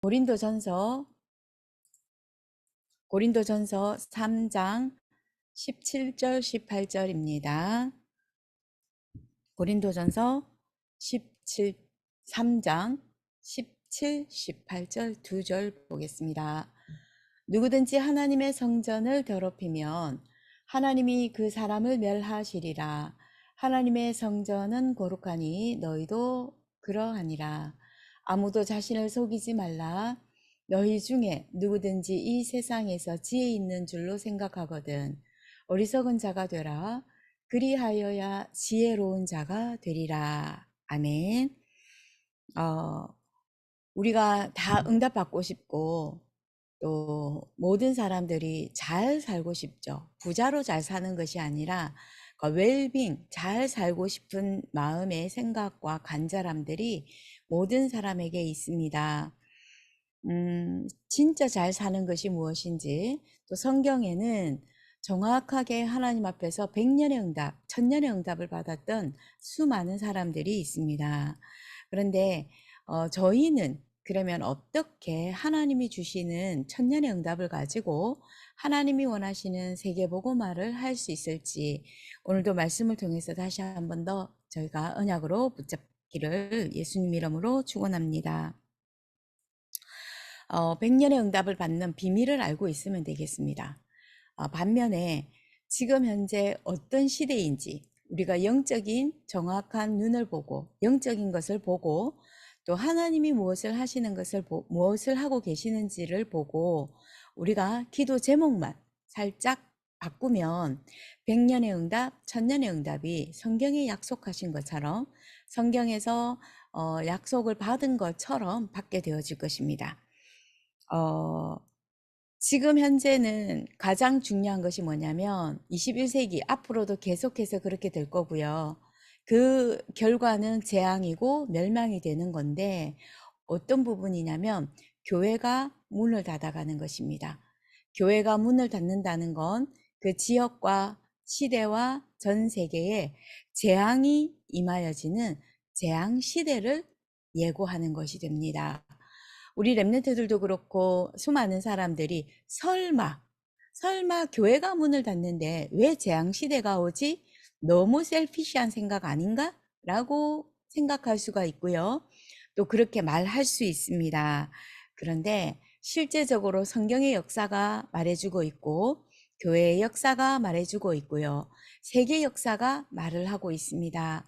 고린도전서 3장 17절 18절입니다. 고린도전서 3장 17, 18절 두 절 보겠습니다. 누구든지 하나님의 성전을 더럽히면 하나님이 그 사람을 멸하시리라. 하나님의 성전은 거룩하니 너희도 그러하니라. 아무도 자신을 속이지 말라. 너희 중에 누구든지 이 세상에서 지혜 있는 줄로 생각하거든 어리석은 자가 되라. 그리하여야 지혜로운 자가 되리라. 아멘. 우리가 다 응답받고 싶고 또 모든 사람들이 잘 살고 싶죠. 부자로 잘 사는 것이 아니라 웰빙, 잘 살고 싶은 마음의 생각과 간절함들이 모든 사람에게 있습니다. 진짜 잘 사는 것이 무엇인지, 또 성경에는 정확하게 하나님 앞에서 100년의 응답, 1000년의 응답을 받았던 수많은 사람들이 있습니다. 그런데 저희는 그러면 어떻게 하나님이 주시는 1000년의 응답을 가지고 하나님이 원하시는 세계복음화를 할 수 있을지, 오늘도 말씀을 통해서 다시 한 번 더 저희가 언약으로 붙잡기를 예수님 이름으로 축원합니다. 100년의 응답을 받는 비밀을 알고 있으면 되겠습니다. 반면에 지금 현재 어떤 시대인지 우리가 영적인 정확한 눈을 보고 영적인 것을 보고 또 하나님이 무엇을 하시는 것을 무엇을 하고 계시는지를 보고 우리가 기도 제목만 살짝 바꾸면 100년의 응답, 1000년의 응답이 성경에 약속하신 것처럼 성경에서 약속을 받은 것처럼 받게 되어질 것입니다. 지금 현재는 가장 중요한 것이 뭐냐면 21세기 앞으로도 계속해서 그렇게 될 거고요. 그 결과는 재앙이고 멸망이 되는 건데 어떤 부분이냐면 교회가 문을 닫아가는 것입니다. 교회가 문을 닫는다는 건 그 지역과 시대와 전 세계에 재앙이 임하여지는 재앙 시대를 예고하는 것이 됩니다. 우리 랩런트들도 그렇고 수많은 사람들이 설마 교회가 문을 닫는데 왜 재앙시대가 오지? 너무 셀피시한 생각 아닌가? 라고 생각할 수가 있고요. 또 그렇게 말할 수 있습니다. 그런데 실제적으로 성경의 역사가 말해주고 있고 교회의 역사가 말해주고 있고요. 세계 역사가 말을 하고 있습니다.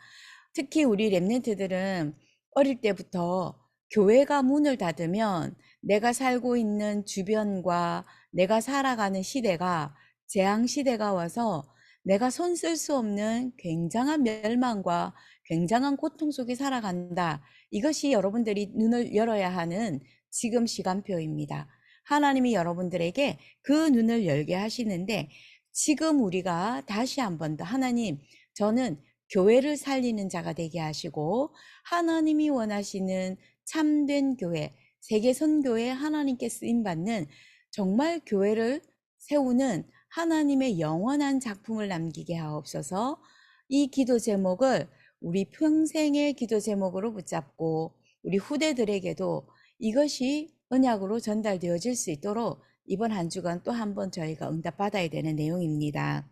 특히 우리 랩런트들은 어릴 때부터 교회가 문을 닫으면 내가 살고 있는 주변과 내가 살아가는 시대가 재앙 시대가 와서 내가 손 쓸 수 없는 굉장한 멸망과 굉장한 고통 속에 살아간다. 이것이 여러분들이 눈을 열어야 하는 지금 시간표입니다. 하나님이 여러분들에게 그 눈을 열게 하시는데 지금 우리가 다시 한 번 더 하나님, 저는 교회를 살리는 자가 되게 하시고 하나님이 원하시는 참된 교회, 세계 선교에 하나님께 쓰임받는 정말 교회를 세우는 하나님의 영원한 작품을 남기게 하옵소서. 이 기도 제목을 우리 평생의 기도 제목으로 붙잡고 우리 후대들에게도 이것이 언약으로 전달되어질 수 있도록 이번 한 주간 또 한 번 저희가 응답받아야 되는 내용입니다.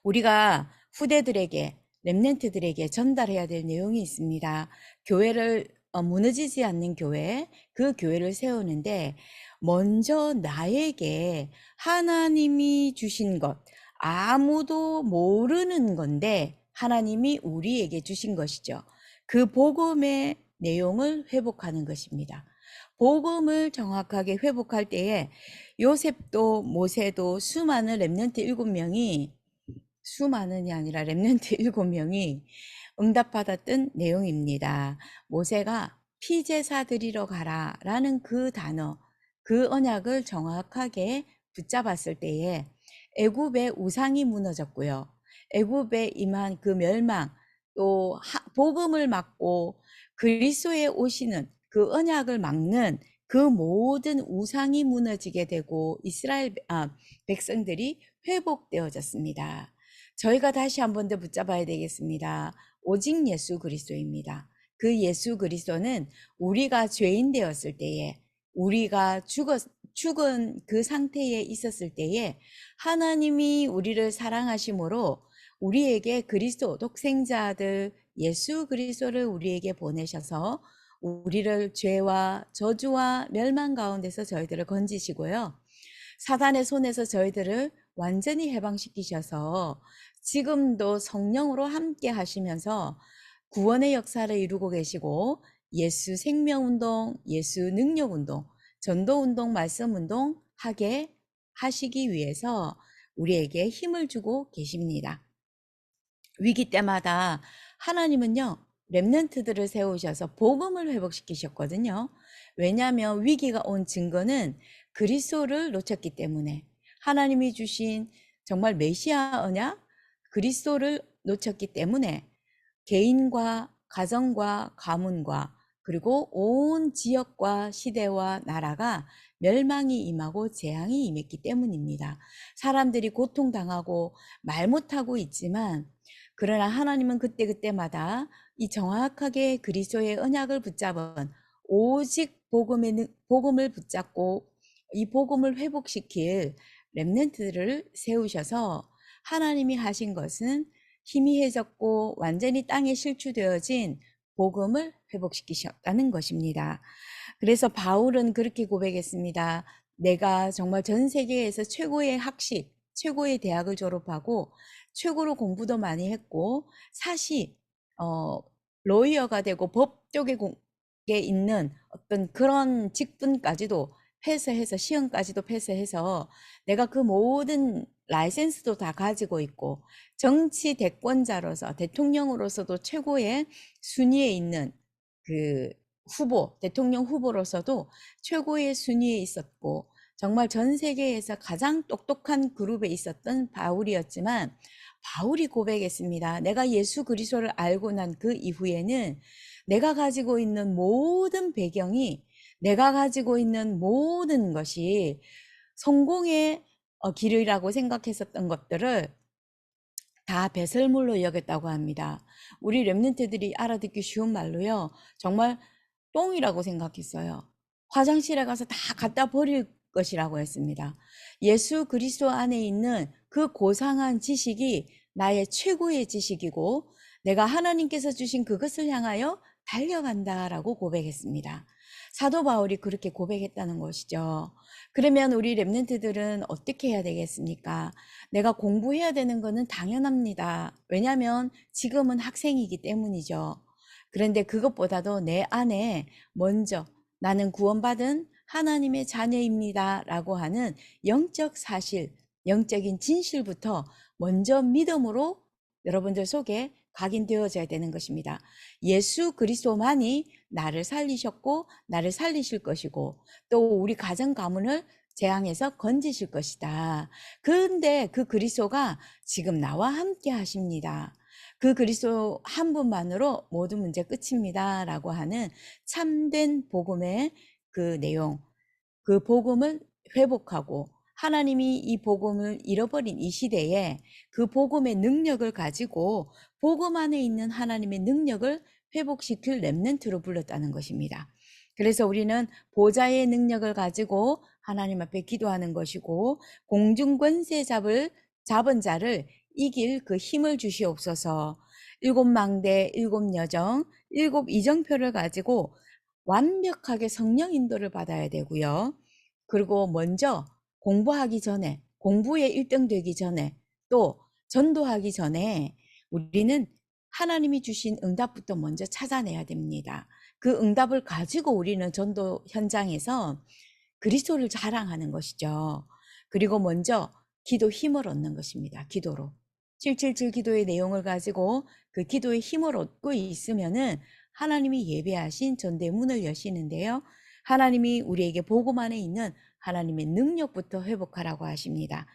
우리가 후대들에게 렘넌트들에게 전달해야 될 내용이 있습니다. 교회를 무너지지 않는 교회, 그 교회를 세우는데 먼저 나에게 하나님이 주신 것, 아무도 모르는 건데 하나님이 우리에게 주신 것이죠. 그 복음의 내용을 회복하는 것입니다. 복음을 정확하게 회복할 때에 요셉도 모세도 수많은 렘넌트 7명이 수많은이 아니라 렘넌트 7명이 응답받았던 내용입니다. 모세가 피제사 드리러 가라 라는 그 단어, 그 언약을 정확하게 붙잡았을 때에 애굽의 우상이 무너졌고요. 애굽에 임한 그 멸망, 또 복음을 막고 그리스도에 오시는 그 언약을 막는 그 모든 우상이 무너지게 되고 이스라엘 백성들이 회복되어졌습니다. 저희가 다시 한 번 더 붙잡아야 되겠습니다. 오직 예수 그리스도입니다. 그 예수 그리스도는 우리가 죄인 되었을 때에, 우리가 죽은 그 상태에 있었을 때에 하나님이 우리를 사랑하심으로 우리에게 그리스도 독생자 아들 예수 그리스도를 우리에게 보내셔서 우리를 죄와 저주와 멸망 가운데서 저희들을 건지시고요. 사단의 손에서 저희들을 완전히 해방시키셔서 지금도 성령으로 함께 하시면서 구원의 역사를 이루고 계시고 예수 생명운동, 예수 능력운동, 전도운동, 말씀운동 하게 하시기 위해서 우리에게 힘을 주고 계십니다. 위기 때마다 하나님은요, 렘넌트들을 세우셔서 복음을 회복시키셨거든요. 왜냐하면 위기가 온 증거는 그리스도를 놓쳤기 때문에, 하나님이 주신 정말 메시아 언약 그리스도를 놓쳤기 때문에 개인과 가정과 가문과 그리고 온 지역과 시대와 나라가 멸망이 임하고 재앙이 임했기 때문입니다. 사람들이 고통당하고 말 못하고 있지만, 그러나 하나님은 그때그때마다 이 정확하게 그리스도의 언약을 붙잡은 오직 복음을 붙잡고 이 복음을 회복시킬 렘넌트들을 세우셔서 하나님이 하신 것은 희미해졌고 완전히 땅에 실추되어진 복음을 회복시키셨다는 것입니다. 그래서 바울은 그렇게 고백했습니다. 내가 정말 전 세계에서 최고의 학식, 최고의 대학을 졸업하고 최고로 공부도 많이 했고 사시, 로이어가 되고 법 쪽에 있는 어떤 그런 직분까지도 패스해서 시험까지도 패스해서 내가 그 모든 라이센스도 다 가지고 있고 정치 대권자로서 대통령으로서도 최고의 순위에 있는 그 후보, 대통령 후보로서도 최고의 순위에 있었고 정말 전 세계에서 가장 똑똑한 그룹에 있었던 바울이었지만 바울이 고백했습니다. 내가 예수 그리스도를 알고 난 그 이후에는 내가 가지고 있는 모든 배경이, 내가 가지고 있는 모든 것이 성공의 길이라고 생각했었던 것들을 다 배설물로 여겼다고 합니다. 우리 렘넌트들이 알아듣기 쉬운 말로요. 정말 똥이라고 생각했어요. 화장실에 가서 다 갖다 버릴 것이라고 했습니다. 예수 그리스도 안에 있는 그 고상한 지식이 나의 최고의 지식이고 내가 하나님께서 주신 그것을 향하여 달려간다라고 고백했습니다. 사도 바울이 그렇게 고백했다는 것이죠. 그러면 우리 렘넌트들은 어떻게 해야 되겠습니까? 내가 공부해야 되는 것은 당연합니다. 왜냐하면 지금은 학생이기 때문이죠. 그런데 그것보다도 내 안에 먼저 나는 구원받은 하나님의 자녀입니다 라고 하는 영적 사실, 영적인 진실부터 먼저 믿음으로 여러분들 속에 각인되어져야 되는 것입니다. 예수 그리스도만이 나를 살리셨고 나를 살리실 것이고 또 우리 가정 가문을 재앙에서 건지실 것이다. 그런데 그 그리스도가 지금 나와 함께 하십니다. 그 그리스도 한 분만으로 모든 문제 끝입니다. 라고 하는 참된 복음의 그 내용, 그 복음을 회복하고 하나님이 이 복음을 잃어버린 이 시대에 그 복음의 능력을 가지고 복음 안에 있는 하나님의 능력을 회복시킬 렘넌트로 불렀다는 것입니다. 그래서 우리는 보좌의 능력을 가지고 하나님 앞에 기도하는 것이고 공중 권세 잡은 자를 이길 그 힘을 주시옵소서. 7망대, 7여정, 7이정표를 가지고 완벽하게 성령 인도를 받아야 되고요. 그리고 먼저 공부하기 전에, 공부에 1등 되기 전에, 또 전도하기 전에 우리는 하나님이 주신 응답부터 먼저 찾아내야 됩니다. 그 응답을 가지고 우리는 전도 현장에서 그리스도를 자랑하는 것이죠. 그리고 먼저 기도 힘을 얻는 것입니다. 기도로. 777 기도의 내용을 가지고 그 기도의 힘을 얻고 있으면은 하나님이 예배하신 전대문을 여시는데요. 하나님이 우리에게 복음 안에 있는 하나님의 능력부터 회복하라고 하십니다.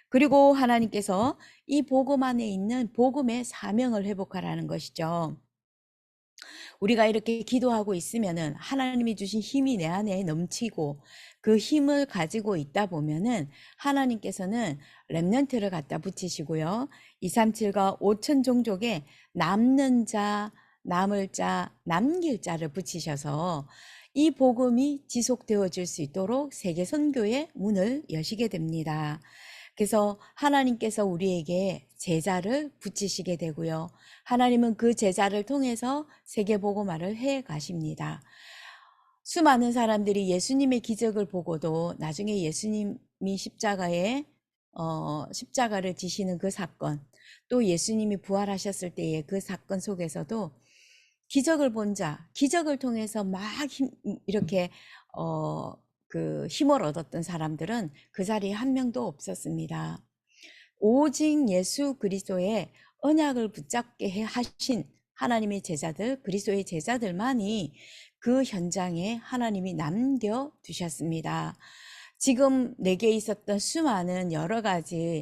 그리고 하나님께서 이 복음 안에 있는 복음의 사명을 회복하라는 것이죠. 우리가 이렇게 기도하고 있으면은 하나님이 주신 힘이 내 안에 넘치고 그 힘을 가지고 있다 보면은 하나님께서는 렘넌트를 갖다 붙이시고요. 237과 5천 종족에 남는 자, 남을 자, 남길 자를 붙이셔서 이 복음이 지속되어질 수 있도록 세계 선교의 문을 여시게 됩니다. 그래서 하나님께서 우리에게 제자를 붙이시게 되고요. 하나님은 그 제자를 통해서 세계 복음화를 해 가십니다. 수많은 사람들이 예수님의 기적을 보고도 나중에 예수님이 십자가를 지시는 그 사건, 또 예수님이 부활하셨을 때의 그 사건 속에서도 기적을 본 자, 기적을 통해서 막 이렇게 힘을 얻었던 사람들은 그 자리에 한 명도 없었습니다. 오직 예수 그리스도의 언약을 붙잡게 하신 하나님의 제자들, 그리스도의 제자들만이 그 현장에 하나님이 남겨두셨습니다. 지금 내게 있었던 수많은 여러 가지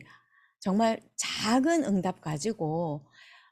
정말 작은 응답 가지고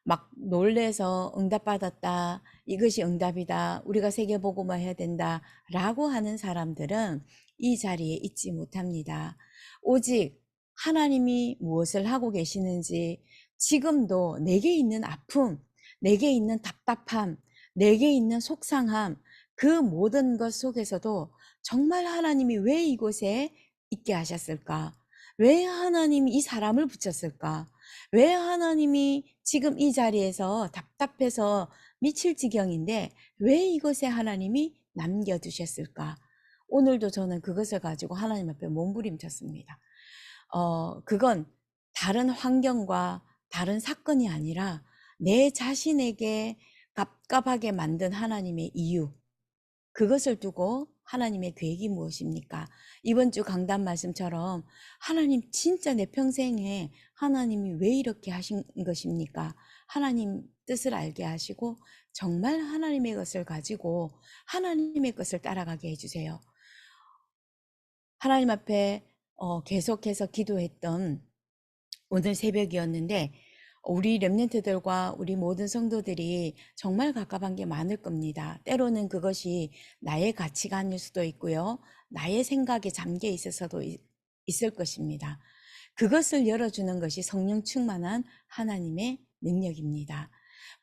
막 놀래서 응답받았다, 이것이 응답이다, 우리가 세계복음화 해야 된다 라고 하는 사람들은 이 자리에 있지 못합니다. 오직 하나님이 무엇을 하고 계시는지, 지금도 내게 있는 아픔, 내게 있는 답답함, 내게 있는 속상함, 그 모든 것 속에서도 정말 하나님이 왜 이곳에 있게 하셨을까? 왜 하나님이 이 사람을 붙였을까? 왜 하나님이 지금 이 자리에서 답답해서 미칠 지경인데 왜 이곳에 하나님이 남겨두셨을까? 오늘도 저는 그것을 가지고 하나님 앞에 몸부림쳤습니다. 그건 다른 환경과 다른 사건이 아니라 내 자신에게 갑갑하게 만든 하나님의 이유, 그것을 두고 하나님의 계획이 무엇입니까? 이번 주 강단 말씀처럼 하나님 진짜 내 평생에 하나님이 왜 이렇게 하신 것입니까? 하나님 뜻을 알게 하시고 정말 하나님의 것을 가지고 하나님의 것을 따라가게 해주세요. 하나님 앞에 계속해서 기도했던 오늘 새벽이었는데, 우리 렘넌트들과 우리 모든 성도들이 정말 갑갑한 게 많을 겁니다. 때로는 그것이 나의 가치관일 수도 있고요. 나의 생각에 잠겨 있어서도 있을 것입니다. 그것을 열어주는 것이 성령 충만한 하나님의 능력입니다.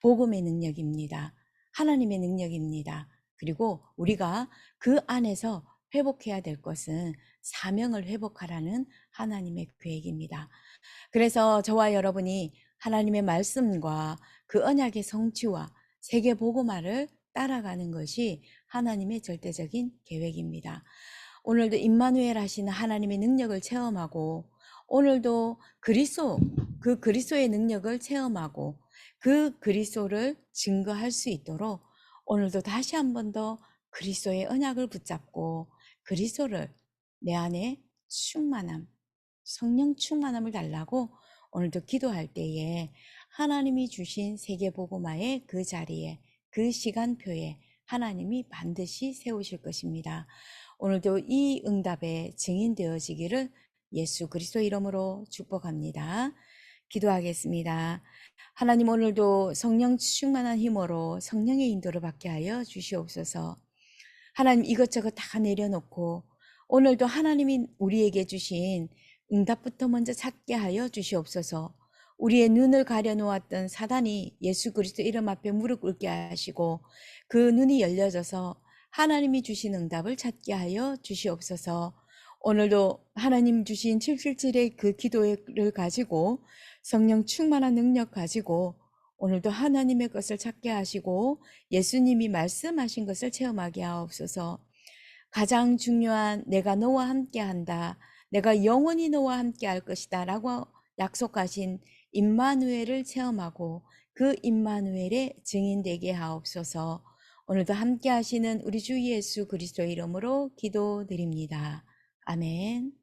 복음의 능력입니다. 하나님의 능력입니다. 그리고 우리가 그 안에서 회복해야 될 것은 사명을 회복하라는 하나님의 계획입니다. 그래서 저와 여러분이 하나님의 말씀과 그 언약의 성취와 세계 복음화를 따라가는 것이 하나님의 절대적인 계획입니다. 오늘도 임마누엘 하시는 하나님의 능력을 체험하고, 오늘도 그 그리스도의 능력을 체험하고 그 그리스도를 증거할 수 있도록 오늘도 다시 한 번 더 그리스도의 언약을 붙잡고 그리스도를 내 안에 성령 충만함을 달라고 오늘도 기도할 때에 하나님이 주신 세계복음화의 그 자리에, 그 시간표에 하나님이 반드시 세우실 것입니다. 오늘도 이 응답에 증인되어지기를 예수 그리스도 이름으로 축복합니다. 기도하겠습니다. 하나님, 오늘도 성령 충만한 힘으로 성령의 인도를 받게 하여 주시옵소서. 하나님, 이것저것 다 내려놓고 오늘도 하나님이 우리에게 주신 응답부터 먼저 찾게 하여 주시옵소서. 우리의 눈을 가려놓았던 사단이 예수 그리스도 이름 앞에 무릎 꿇게 하시고 그 눈이 열려져서 하나님이 주신 응답을 찾게 하여 주시옵소서. 오늘도 하나님 주신 777의 그 기도를 가지고 성령 충만한 능력 가지고 오늘도 하나님의 것을 찾게 하시고 예수님이 말씀하신 것을 체험하게 하옵소서. 가장 중요한 내가 너와 함께 한다, 내가 영원히 너와 함께 할 것이다 라고 약속하신 임마누엘을 체험하고 그 임마누엘의 증인되게 하옵소서. 오늘도 함께 하시는 우리 주 예수 그리스도 이름으로 기도드립니다. 아멘.